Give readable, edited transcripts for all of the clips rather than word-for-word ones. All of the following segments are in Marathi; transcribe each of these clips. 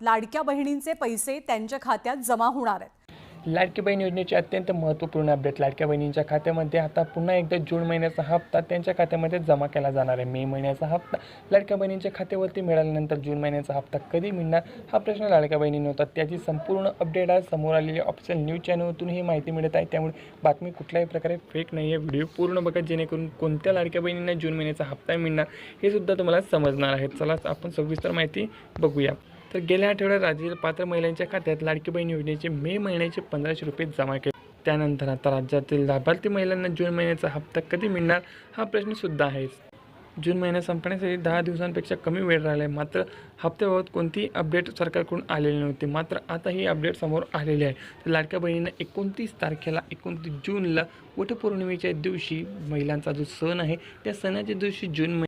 लाडक्या बहिणींचे पैसे त्यांच्या खात्यात जमा होणार आहेत। लाडकी बहीण योजनेचे अत्यंत महत्त्वपूर्ण अपडेट। लाडक्या बहिणींच्या खात्यामध्ये आता पुन्हा एकदा जून महिन्याचा हप्ता त्यांच्या खात्यामध्ये जमा केला जाणार आहे। मे महिन्याचा हप्ता लाडक्या बहिणींच्या खात्यावरती मिळाल्यानंतर जून महिन्याचा हप्ता कधी मिळणार हा प्रश्न लाडक्या बहिणींना होता। त्याची संपूर्ण अपडेट आज समोर आलेली ऑफिशियल न्यूज चॅनलवरून ही माहिती मिळत आहे। त्यामुळे बातमी कुठल्याही प्रकारे फेक नाही आहे। व्हिडिओ पूर्ण बघा जेणेकरून कोणत्या लाडक्या बहिणींना जून महिन्याचा हप्ता मिळणार हे सुद्धा तुम्हाला समजणार आहे। चला आपण सविस्तर माहिती बघूया। तर गेल्या आठवड्यात राज्यातील पात्र महिलांच्या खात्यात लाडकी बहीण योजनेचे मे महिन्याचे 1500 रुपये जमा केले। त्यानंतर आता राज्यातील लाभार्थी महिलांना जून महिन्याचा हप्ता कधी मिळणार हा प्रश्न सुद्धा आहे। जून महिना संपण्यासाठी 10 दिवसांपेक्षा कमी वेळ राहिला आहे। मात्र हप्त्याबाबत कोणतीही अपडेट सरकारकडून आलेली नव्हती। मात्र आता ही अपडेट समोर आलेली आहे। तर लाडक्या बहिणींना 29 तारखेला 29 जूनला वटपौर्णिमेच्या दिवशी महिलांचा जो सण आहे त्या सणाच्या दिवशी जून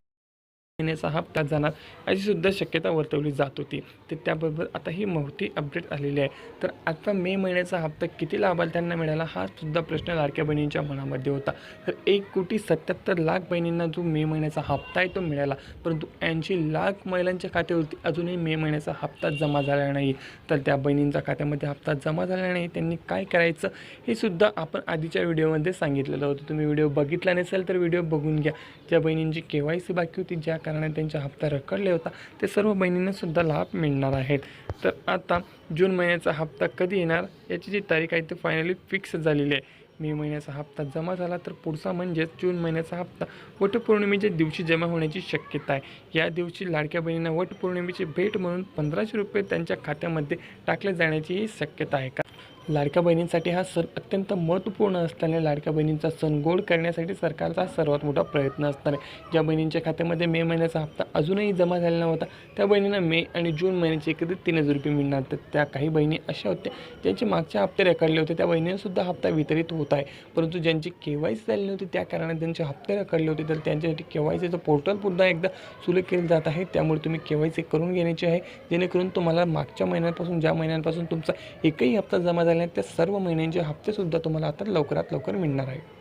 महिन्याचा हप्ता जाणार अशी सुद्धा शक्यता वर्तवली जात होती। तर त्याबरोबर आता ही मोठी अपडेट आलेली आहे। तर आता मे महिन्याचा हप्ता किती लाभार्थ्यांना मिळाला हा सुद्धा प्रश्न लाडक्या बहिणींच्या मनामध्ये होता। तर 1,77,00,000 बहिणींना जो मे महिन्याचा हप्ता आहे तो मिळाला, परंतु 80,00,000 महिलांच्या खात्यावरती अजूनही मे महिन्याचा हप्ता जमा झाला नाही। तर त्या बहिणींच्या खात्यामध्ये हप्ता जमा झाला नाही, त्यांनी काय करायचं हे सुद्धा आपण आधीच्या व्हिडिओमध्ये सांगितलेलं होतं। तुम्ही व्हिडिओ बघितला नसेल तर व्हिडिओ बघून घ्या। ज्या बहिणींची KYC बाकी होती, ज्या कारणाने त्यांचा हप्ता रखडले होता, ते सर्व बहिणींना सुद्धा लाभ मिळणार आहेत। तर आता जून महिन्याचा हप्ता कधी येणार याची जी तारीख आहे ती फायनली फिक्स झालेली आहे। मे महिन्याचा हप्ता जमा झाला तर पुढचा म्हणजेच जून महिन्याचा हप्ता वटपौर्णिमेच्या दिवशी जमा होण्याची शक्यता आहे। या दिवशी लाडक्या बहिणींना वटपौर्णिमेची भेट म्हणून 1500 रुपये त्यांच्या खात्यामध्ये टाकले जाण्याचीही शक्यता आहे। लाडक्या बहिणींसाठी हा सण अत्यंत महत्त्वपूर्ण असल्याने लाडक्या बहिणींचा सण गोड करण्यासाठी सरकारचा सर्वात मोठा प्रयत्न असणार आहे। ज्या बहिणींच्या खात्यामध्ये मे महिन्याचा हप्ता अजूनही जमा झालेला नव्हता त्या बहिणींना मे आणि जून महिन्याचे एकत्रित 3000 रुपये मिळणार। तर त्या काही बहिणी अशा होत्या ज्यांचे मागचे हप्ते रखडले होते, त्या बहिणींनासुद्धा हप्ता वितरित होत आहे। परंतु ज्यांची KYC झाली नव्हती त्या कारणाने त्यांचे हप्ते रखडले होते, तर त्यांच्यासाठी KYCचं पोर्टल पुन्हा एकदा सुरू केलं जात आहे। त्यामुळे तुम्ही KYC करून घेण्याची आहे, जेणेकरून तुम्हाला मागच्या महिन्यांपासून ज्या महिन्यांपासून तुमचा एकही हप्ता जमा झाला नाही त्या सर्व महिन्यांचे हप्तेसुद्धा तुम्हाला आता लवकरात लवकर मिळणार आहे।